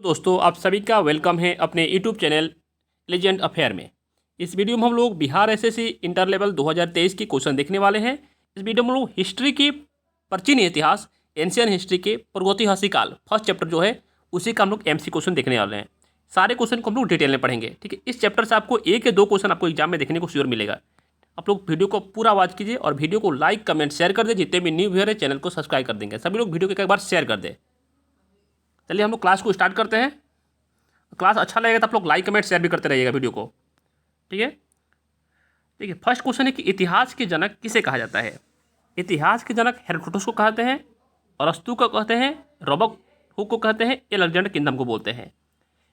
दोस्तों आप सभी का वेलकम है अपने यूट्यूब चैनल लेजेंड अफेयर में। इस वीडियो में हम लोग बिहार एसएससी इंटर लेवल 2023 की क्वेश्चन देखने वाले हैं। इस वीडियो में हम लोग हिस्ट्री की प्राचीन इतिहास एंशियन हिस्ट्री के प्रागैतिहासिक काल फर्स्ट चैप्टर जो है उसी का हम लोग एमसी क्वेश्चन देखने वाले हैं। सारे क्वेश्चन को हम लोग डिटेल में पढ़ेंगे, ठीक है। इस चैप्टर से आपको एक या दो क्वेश्चन आपको एग्जाम में देखने को श्योर मिलेगा। आप लोग वीडियो को पूरा वॉच कीजिए और वीडियो को लाइक कमेंट शेयर कर दे। जितने भी न्यू व्यूअर है चैनल को सब्सक्राइब कर देंगे। सभी लोग वीडियो को एक बार शेयर कर दे। चलिए हम लोग क्लास को स्टार्ट करते हैं। क्लास अच्छा लगेगा तो आप लोग लाइक कमेंट शेयर भी करते रहिएगा वीडियो को, ठीक है। देखिए फर्स्ट क्वेश्चन है कि इतिहास के जनक किसे कहा जाता है। इतिहास के जनक हेरोडोटस को कहते हैं, अरस्तु को कहते हैं, रोबर्ट हुक को कहते हैं, अलेक्जेंडर किंगडम को बोलते हैं।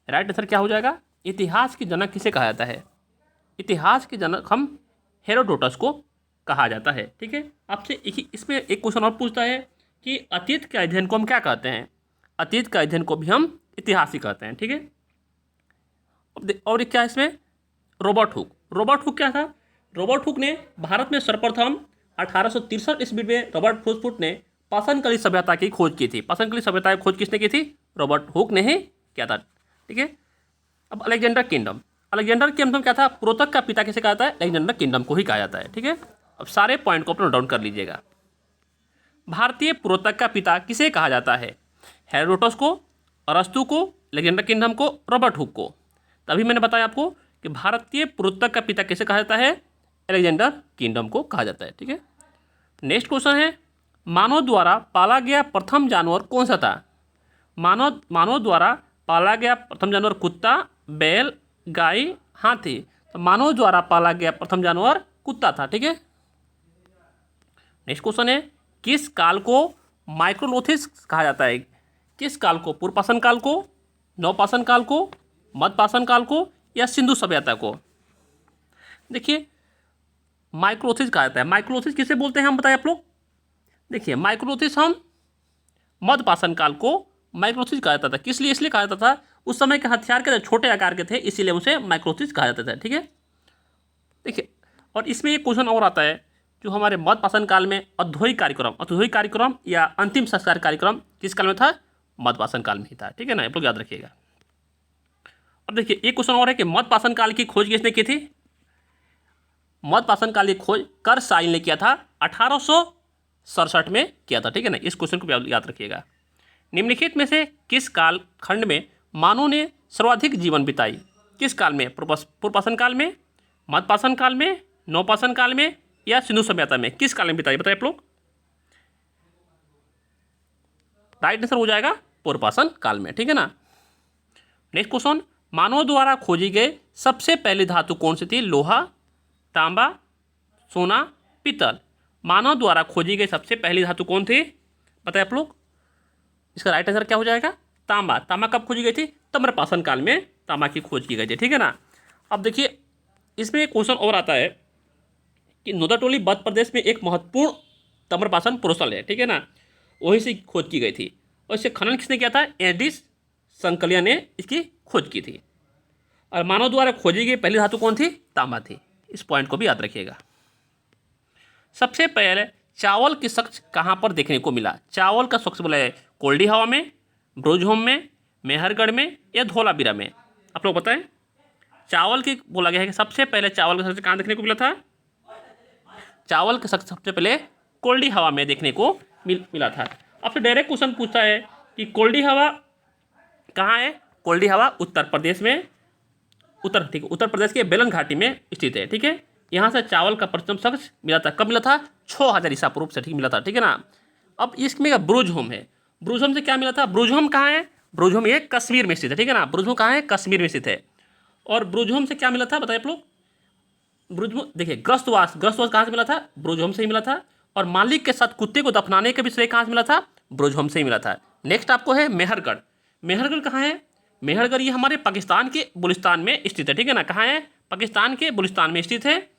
राइट आंसर क्या हो जाएगा? इतिहास के जनक किसे कहा जाता है? इतिहास के जनक हम हेरोडोटस को कहा जाता है, ठीक है। आपसे इसमें एक क्वेश्चन और पूछता है कि अतीत के अध्ययन को हम क्या कहते हैं। अतीत का अध्ययन को भी हम इतिहास ही कहते हैं, ठीक है। और क्या है इसमें? Robert Hooke. रॉबर्ट हुक क्या था? रॉबर्ट हुक ने भारत में सर्वप्रथम 1863 ईस्वी में रॉबर्ट फुट ने पाषाणकालीन सभ्यता की खोज की थी। पाषाणकालीन सभ्यता की खोज किसने की थी? रॉबर्ट हुक ने ही किया था, ठीक है। अब अलेक्जेंडर किंगडम। अलेक्जेंडर किंगडम क्या था? पुरोतक का पिता किसे कहा जाता है? अलेक्जेंडर किंगडम को ही कहा जाता है, ठीक है। अब सारे पॉइंट को नोट डाउन कर लीजिएगा। भारतीय पुरोतक का पिता किसे कहा जाता है? हेरोडोटस को, अरस्तु को, अलेक्जेंडर किंगडम को, रॉबर्ट हुक को। तभी मैंने बताया आपको कि भारतीय पुरोतक का पिता किसे कहा जाता है? अलेक्जेंडर किंगडम को कहा जाता है, ठीक है। नेक्स्ट क्वेश्चन है, मानव द्वारा पाला गया प्रथम जानवर कौन सा था? मानव द्वारा पाला गया प्रथम जानवर कुत्ता, बैल, गाय, हाथी। तो मानव द्वारा पाला गया प्रथम जानवर कुत्ता था, ठीक है। नेक्स्ट क्वेश्चन है, किस काल को माइक्रोलोथिस कहा जाता है? किस काल को? पूर्वपाषाण काल को, नवपाषाण काल को, मध्यपाषाण काल को या सिंधु सभ्यता को? देखिए माइक्रोलोथिस कहा जाता है। माइक्रोलोथिस किसे बोलते हैं हम बताएं आप लोग। देखिए माइक्रोलोथिस हम मध्यपाषाण काल को माइक्रोलोथिस कहा जाता था। किस लिए? इसलिए कहा जाता था उस समय के हथियार के छोटे आकार के थे, इसीलिए उसे माइक्रोलोथिस कहा जाता था, ठीक है। देखिए और इसमें एक क्वेश्चन और आता है जो हमारे मध्यपाषाण काल में औद्योगिक कार्यक्रम या अंतिम संस्कार कार्यक्रम किस काल में था? मध्यपाषाण काल में ही था, ठीक है ना। आप लोग याद रखिएगा। अब देखिए एक क्वेश्चन और है कि मध्यपाषाण काल की खोज किसने की थी? मध्यपाषाण काल की खोज करसाइल ने किया था, 1867 में किया था, ठीक है ना। इस क्वेश्चन को याद रखिएगा। निम्नलिखित में से किस काल खंड में मानव ने सर्वाधिक जीवन बिताई? किस काल में? पूर्वपाषाण काल में, मध्यपाषाण काल में, नवपाषाण काल में या सिंधु सभ्यता में? किस काल में बिताई बताइए आप लोग। राइट आंसर हो जाएगा पूर्वपाषाण काल में, ठीक है ना। नेक्स्ट क्वेश्चन, मानव द्वारा खोजी गई सबसे पहली धातु कौन सी थी? लोहा, तांबा, सोना, पीतल। मानव द्वारा खोजी गई सबसे पहली धातु कौन थी बताइए आप लोग। इसका राइट आंसर क्या हो जाएगा? तांबा। तांबा कब खोजी गई थी? ताम्रपाषाण काल में तांबा की खोज की गई थी, ठीक है ना। अब देखिए इसमें एक क्वेश्चन और आता है कि नोदाटोली मध्य प्रदेश में एक महत्वपूर्ण ताम्रपाषाण पुरोस्थल है, ठीक है ना। वहीं से खोज की गई थी और इसे खनन किसने किया था? एडिस संकलिया ने इसकी खोज की थी। और मानव द्वारा खोजी गई पहली धातु कौन थी? तांबा थी। इस पॉइंट को भी याद रखिएगा। सबसे पहले चावल की शख्स कहाँ पर देखने को मिला? चावल का शख्स बोला है कोल्डी हवा में, ब्रोजहोम में, मेहरगढ़ में या धोलावीरा में? आप लोग बताएं। चावल की बोला गया है कि सबसे पहले चावल का शख्स कहाँ देखने को मिला था? चावल का शख्स सबसे पहले कोल्डी हवा में देखने को मिला था। आपसे डायरेक्ट क्वेश्चन पूछता है कि कोल्डी हवा कहाँ है? कोल्डी हवा उत्तर प्रदेश में, ठीक है, उत्तर प्रदेश के बेलन घाटी में स्थित है, ठीक है। यहाँ से चावल का प्रथम शख्स मिला था। कब मिला था? 6000 ईसा पूर्व से, ठीक मिला था, ठीक है ना। अब इसमें ब्रूजहोम है। ब्रूजहोम से क्या मिला था? ब्रूजहोम कहाँ है? ब्रूजहोम ये कश्मीर में स्थित है, ठीक है ना। ब्रूजहोम कहाँ है? कश्मीर में स्थित है। और ब्रूजहोम से क्या मिला था बताइए आप लोग। ब्रूजहोम देखिए ग्रस्तवास कहाँ से मिला था? ब्रूजहोम से ही मिला था। और मालिक के साथ कुत्ते को दफनाने का भी श्रेय कहाँ से मिला था? ब्रूजहोम से ही मिला था। नेक्स्ट आपको है मेहरगढ़। मेहरगढ़ कहाँ है? मेहरगढ़ ये हमारे पाकिस्तान के बलूचिस्तान में स्थित है, ठीक है ना। कहाँ है? पाकिस्तान के बलूचिस्तान में स्थित है।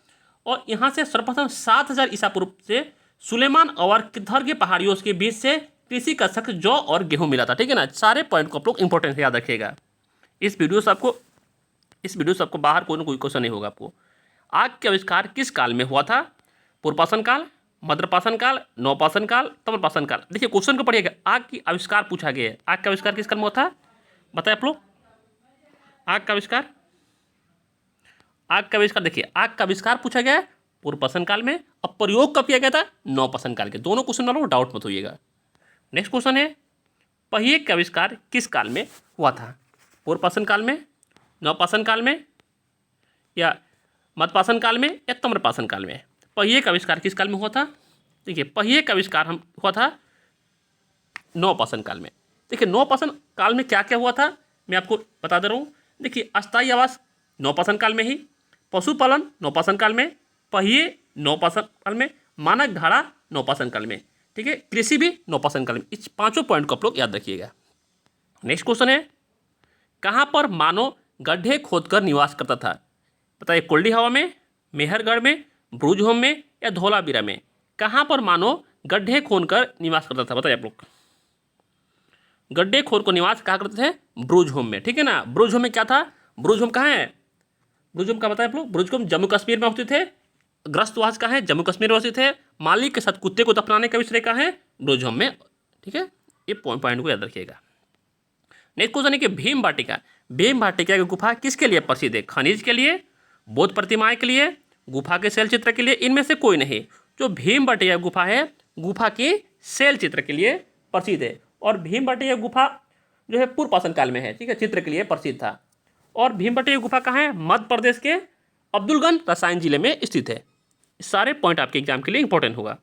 और यहाँ से सर्वप्रथम 7000 ईसा पूर्व से सुलेमान और किधर के पहाड़ियों के बीच से कृषि का शख्स जौ और गेहूं मिला था, ठीक है ना। सारे पॉइंट को आप लोग इंपॉर्टेंट याद रखिएगा। इस वीडियो से आपको बाहर कोई ना कोई क्वेश्चन नहीं होगा आपको। आग के आविष्कार किस काल में हुआ था? पूर्वपाषाण काल, मध्यपाषाण काल, नवपाषाण काल, ताम्रपाषाण काल। देखिए क्वेश्चन को पढ़िएगा। आग की आविष्कार पूछा गया है। आग का आविष्कार किस काल में हुआ था? बताए आप लोग। आग का आविष्कार, आग का आविष्कार देखिए, आग का आविष्कार पूछा गया है पूर्व पाषाण काल में, अब प्रयोग कब किया गया था, नवपाषाण काल के। दोनों क्वेश्चन वालों डाउट मत होइएगा। नेक्स्ट क्वेश्चन है, पहिए का आविष्कार किस काल में हुआ था, पूर्व पाषाण काल में, नवपाषाण काल में, या मध्यपाषाण काल में, या ताम्रपाषाण काल में। पहिए का आविष्कार किस काल में हुआ था, देखिए पहिए का आविष्कार हम हुआ था नवपाषाण काल में। देखिए नवपाषाण काल में क्या क्या हुआ था मैं आपको बता दे रहा हूँ। देखिए अस्थायी आवास नवपाषाण काल में ही, पशुपालन नवपाषाण काल में, पहिए नवपाषाण काल में, मानक धारा नवपाषाण काल में, ठीक है, कृषि भी नवपाषाण काल में। इस पांचों पॉइंट को आप लोग याद रखिएगा। नेक्स्ट क्वेश्चन है, कहाँ पर मानव गड्ढे खोदकर निवास करता था, बताइए कुल्डी हवा में, मेहरगढ़ में, ब्रुजहोम में, या धौलावीरा में। कहाँ पर मानव गड्ढे खोदकर निवास करता था, बताइए आप लोग। गड्ढे खोद को निवास कहाँ करते थे, ब्रुजहोम में, ठीक है ना। ब्रुजहोम में क्या था, ब्रुजहोम कहाँ है, ब्रुजहोम का बताए आप लोग। ब्रुजहोम जम्मू कश्मीर में होते थे। ग्रस्तवास कहाँ है, जम्मू कश्मीर में होते थे। मालिक के साथ कुत्ते को दफनाने का विषय कहाँ है, ब्रुजहोम में, ठीक है। ये पॉइंट को याद रखिएगा। नेक्स्ट क्वेश्चन है कि भीम वाटिका, भीम वाटिका की गुफा किसके लिए प्रसिद्ध है, खनिज के लिए, बौद्ध प्रतिमाएं के लिए, गुफा के शैल चित्र के लिए, इनमें से कोई नहीं। जो भीम वाटिका गुफा है, गुफा के शैल चित्र के लिए प्रसिद्ध है। और भीम वाटिका गुफा जो है पूर्व पाषाण काल में है, ठीक है, चित्र के लिए प्रसिद्ध था। और भीम वाटिका गुफा कहाँ है, मध्य प्रदेश के अब्दुलगंज रसायन जिले में स्थित है। सारे पॉइंट आपके एग्जाम के लिए इंपॉर्टेंट होगा।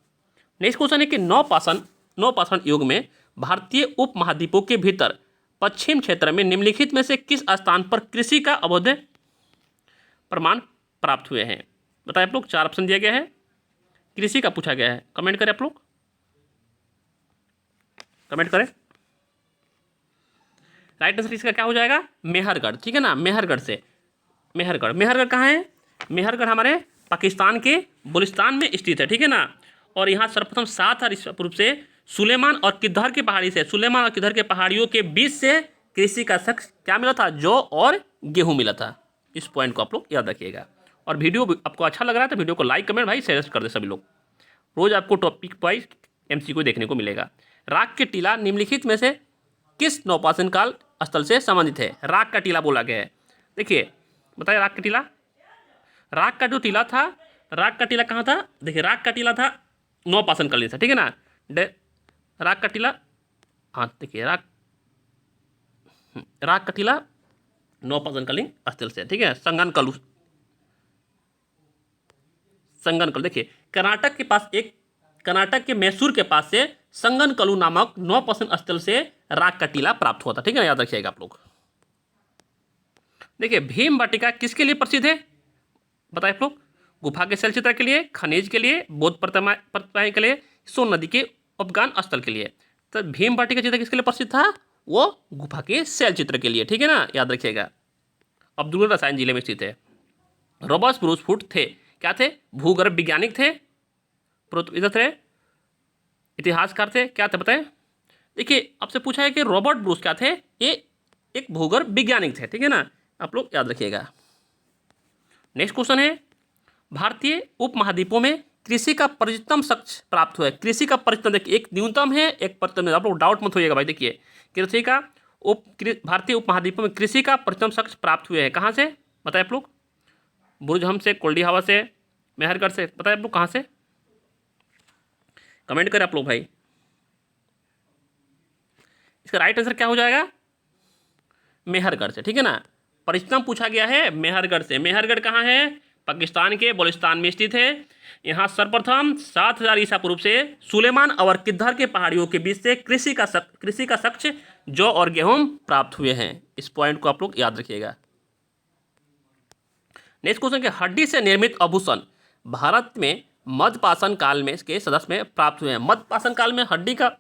नेक्स्ट क्वेश्चन है कि नवपाषाण युग में भारतीय उपमहाद्वीपों के भीतर पश्चिम क्षेत्र में निम्नलिखित में से किस स्थान पर कृषि का अवैध प्रमाण प्राप्त हुए हैं, बताइए आप लोग। 4 ऑप्शन दिया गया है, कृषि का पूछा गया है। कमेंट करें आप लोग, कमेंट करें। राइट आंसर इसका क्या हो जाएगा, मेहरगढ़, ठीक है ना। मेहरगढ़ से, मेहरगढ़ कहाँ है, मेहरगढ़ हमारे पाकिस्तान के बलूचिस्तान में स्थित है, ठीक है ना। और यहाँ सर्वप्रथम 7 ईसा पूर्व से सुलेमान और किधर की पहाड़ी से, सुलेमान और किधर के पहाड़ियों के बीच से कृषि का शख्स क्या मिला था, जौ और गेहूं मिला था। इस पॉइंट को आप लोग याद रखिएगा। और वीडियो आपको अच्छा लग रहा है तो वीडियो को लाइक कमेंट भाई शेयर कर दे सभी लोग। रोज आपको टॉपिक वाइज MCQ देखने को मिलेगा। राग के टीला निम्नलिखित में से किस नवपाषाण काल स्थल से संबंधित है, राग का टीला बोला गया है। देखिए बताइए राग का टीला, राग का जो टीला था, राग का टीला कहाँ था, देखिए राग का टीला था नवपाषाण कालीन से, ठीक है ना। राग का टीला, हाँ देखिए राग का टीला नवपाषाण कालीन स्थल से, ठीक है। संगनकलू, देखिए कर्नाटक के पास एक, कर्नाटक के मैसूर के पास से संगनकलू नामक नवपाषाण स्थल से राग का टीला प्राप्त हुआ था, ठीक है ना, याद रखिएगा आप लोग। देखिए भीम वाटिका किसके लिए प्रसिद्ध है, बताइए आप लोग। गुफा के शैल चित्र के लिए, खनिज के लिए, बौद्ध प्रतिमाएं के लिए, सोन नदी के उपगान स्थल के लिए। तो भीम वाटिका चित्र किसके लिए प्रसिद्ध था, वो गुफा के शैल चित्र के लिए, ठीक है ना, याद रखिएगा। अब्दुलगंज रसायन जिले में स्थित है। रॉबर्ट ब्रूस फूट थे, क्या थे, भूगर्भ वैज्ञानिक थे, इधर थे इतिहासकार थे, क्या थे बताएं। देखिए आपसे पूछा है कि रॉबर्ट ब्रूस क्या थे, ये एक भूगर्भ वैज्ञानिक थे, ठीक है ना, आप लोग याद रखिएगा। नेक्स्ट क्वेश्चन है, भारतीय उपमहाद्वीपों में कृषि का परिचितम शख्स प्राप्त हुआ है। कृषि का परिचितम देखिए, एक न्यूनतम है, एक परिचितम है, आप लोग डाउट मत होइएगा भाई। देखिए कृषि का भारतीय उपमहाद्वीपों में कृषि का परिचितम शख्स प्राप्त हुए हैं, कहाँ से बताए आप लोग। बुर्जहम से, कुल्डी हवा से, मेहरगढ़ से, बताए आप लोग कहाँ से, कमेंट करें आप लोग भाई। इसका राइट आंसर क्या हो जाएगा, मेहरगढ़ से, ठीक है ना। परिचितम पूछा गया है मेहरगढ़ से। मेहरगढ़ कहाँ है, पाकिस्तान के बलूचिस्तान में स्थित है। यहाँ सर्वप्रथम 7000 ईसा पूर्व से सुलेमान और किधर के पहाड़ियों के बीच से कृषि का शख्स जौ और गेहूं प्राप्त हुए हैं। इस पॉइंट को आप लोग याद रखिएगा। नेक्स्ट क्वेश्चन के, हड्डी से निर्मित आभूषण भारत में मध्यपाषाण काल में इसके सदस्य में प्राप्त हुए हैं। मध्यपाषाण काल में हड्डी का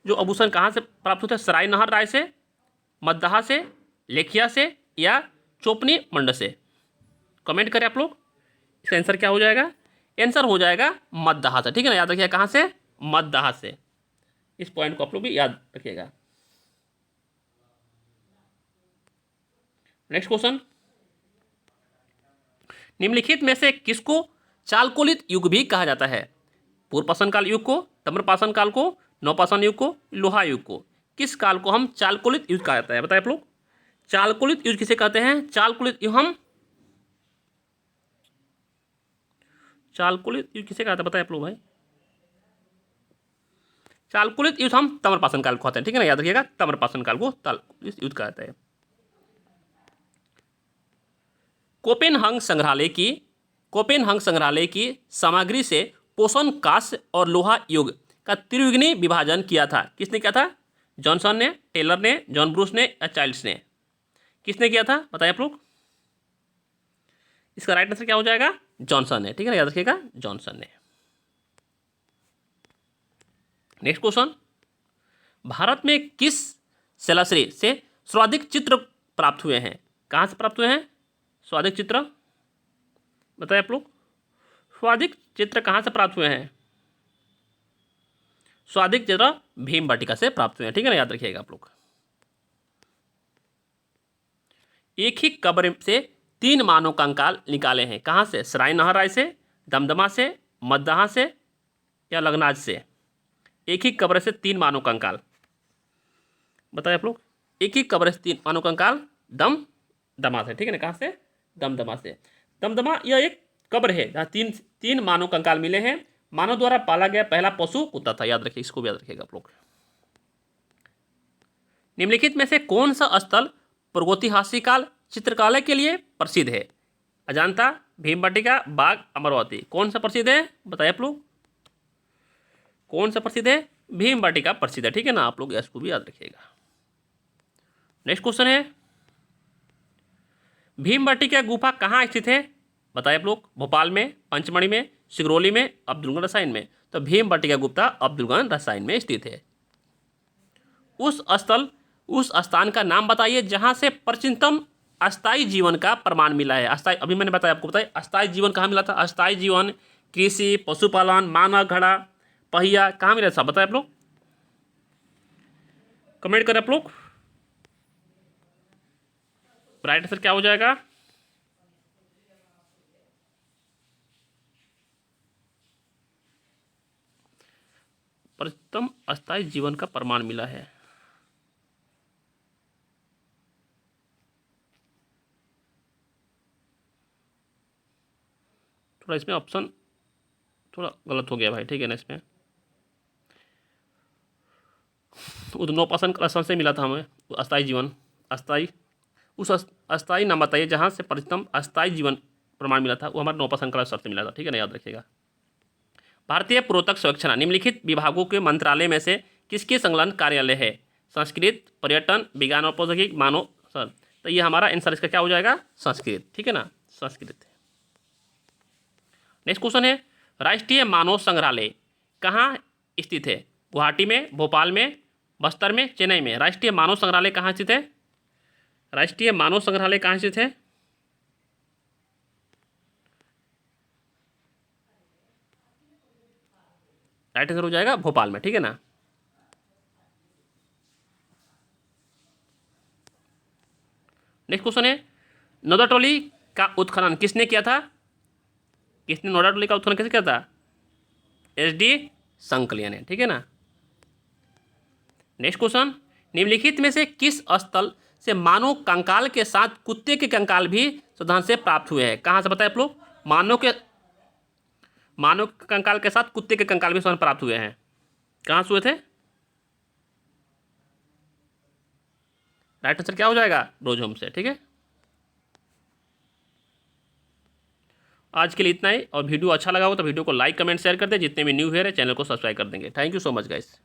जो आभूषण कहाँ से प्राप्त होता है, सराय नहर राय से, मद्दाहा से, लेखिया से, या चोपनी मंड से। कमेंट करें आप लोग, इसका आंसर क्या हो जाएगा, आंसर हो जाएगा मद्दाहा से, ठीक है ना, याद रखिएगा कहाँ से, मद्दाहा से। इस पॉइंट को आप लोग भी याद रखिएगा। नेक्स्ट क्वेश्चन, निम्नलिखित में से किसको चालकोलित युग भी कहा जाता है, पूर्व पाषाण काल युग को, ताम्रपाषाण काल को, नवपाषाण युग को, लोहा युग को। किस काल को हम चालकोलित युग कहा जाता है, बताइए आप लोग। चालकुलित युद्ध किसे कहते हैं? चालकुलित युद्ध चालकुलित युद्ध किसे कहते हैं बताए आप लोग भाई? चालकुलित युद्ध हम ताम्रपाषाण काल को कहते हैं, ठीक है ना, याद रखिएगा, ताम्रपाषाण काल को चालकुलित युद्ध कहते हैं। कोपेनहंग संग्रहालय की सामग्री से पोषण कांस्य और लोहा युग का त्रिविघ्नी विभाजन किया था। किसने किया था? जॉनसन ने, टेलर ने, जॉन ब्रूस ने या चाइल्ड्स ने? किसने किया था बताइए आप लोग? इसका राइट आंसर क्या हो जाएगा? जॉनसन ने, ठीक है ना, याद रखिएगा, जॉनसन ने। नेक्स्ट क्वेश्चन, भारत में किस शिलाश्री से सर्वाधिक चित्र प्राप्त हुए हैं? कहाँ से प्राप्त हुए हैं सर्वाधिक चित्र? बताइए आप लोग, सर्वाधिक चित्र कहाँ से प्राप्त हुए हैं? सर्वाधिक चित्र भीमबेटका से प्राप्त हुए हैं, ठीक है ना, याद रखिएगा आप लोग। एक ही कब्र से 3 मानव कंकाल निकाले हैं, कहाँ से? सराय नहराय से, दमदमा से, मद्दाहा से या लगनाज से? एक ही कब्र से 3 मानव कंकाल, बताइए आप लोग। एक ही कब्र से 3 मानव कंकाल दमदमा से, ठीक है ना, कहाँ से? दमदमा से। दमदमा यह एक कब्र है जहाँ तीन मानव कंकाल मिले हैं। मानव द्वारा पाला गया पहला पशु कुत्ता था, याद रखिए, इसको भी याद रखिएगा आप लोग। निम्नलिखित में से कौन सा स्थल प्रागैतिहासिक चित्रकला के लिए प्रसिद्ध है? अजंता, भीमबेटका, बाघ, अमरावती, कौन सा प्रसिद्ध है बताइए आप लोग? कौन सा प्रसिद्ध है? भीमबेटका प्रसिद्ध है, ठीक है ना, आप लोग इसको भी याद रखिएगा। नेक्स्ट क्वेश्चन है, भीमबेटका गुफा कहाँ स्थित है बताइए आप लोग? भोपाल में, पंचमढ़ी में, सिगरौली में, अब्दुलगंज रसायन में? तो भीमबेटका गुफा अब्दुलगंज रसायन में स्थित है। उस स्थान का नाम बताइए जहां से प्राचीनतम अस्थायी जीवन का प्रमाण मिला है। अस्थायी, अभी मैंने बताया आपको, बताइए अस्थायी जीवन कहाँ मिला था? अस्थायी जीवन कृषि, पशुपालन, मानव घड़ा, पहिया, कहाँ मिला था बताइए आप लोग? कमेंट करें आप लोग। राइट आंसर क्या हो जाएगा? प्राचीनतम अस्थायी जीवन का प्रमाण मिला है। थोड़ा इसमें ऑप्शन थोड़ा गलत हो गया भाई, ठीक है ना, इसमें नौपाषाण काल से मिला था हमें अस्थायी जीवन। उस अस्थायी नाम बताइए जहाँ से प्राचीनतम अस्थायी जीवन प्रमाण मिला था, वो हमारे नौपाषाण काल से मिला था, ठीक है ना, याद रखिएगा। भारतीय पुरातत्व सर्वेक्षण निम्नलिखित विभागों के मंत्रालय में से किसके संलग्न कार्यालय है? संस्कृत, पर्यटन, विज्ञान और प्रौद्योगिकी, मानव सर। तो ये हमारा आंसर इसका क्या हो जाएगा? संस्कृत, ठीक है ना, संस्कृत। नेक्स्ट क्वेश्चन है, राष्ट्रीय मानव संग्रहालय कहाँ स्थित है? गुवाहाटी में, भोपाल में, बस्तर में, चेन्नई में? राष्ट्रीय मानव संग्रहालय कहाँ स्थित है? राष्ट्रीय मानव संग्रहालय कहाँ स्थित है? राइट आंसर हो जाएगा भोपाल में, ठीक है ना। नेक्स्ट क्वेश्चन है, नोदाटोली का उत्खनन किसने किया था? किसने नोदाटोली का उत्खनन किसने किया था? एच.डी. संकलिया ने, ठीक है ना। नेक्स्ट क्वेश्चन, निम्नलिखित में से किस स्थल से मानव कंकाल के साथ कुत्ते के कंकाल भी संधान से प्राप्त हुए हैं? कहाँ से बताए आप लोग? मानव के कंकाल के साथ कुत्ते के कंकाल भी संधान प्राप्त हुए हैं, कहाँ से हुए थे? राइट आंसर क्या हो जाएगा? रोजहोम से, ठीक है। आज के लिए इतना ही, और वीडियो अच्छा लगा हो तो वीडियो को लाइक, कमेंट, शेयर कर दें। जितने भी न्यू है चैनल को सब्सक्राइब कर देंगे। Thank you so much guys.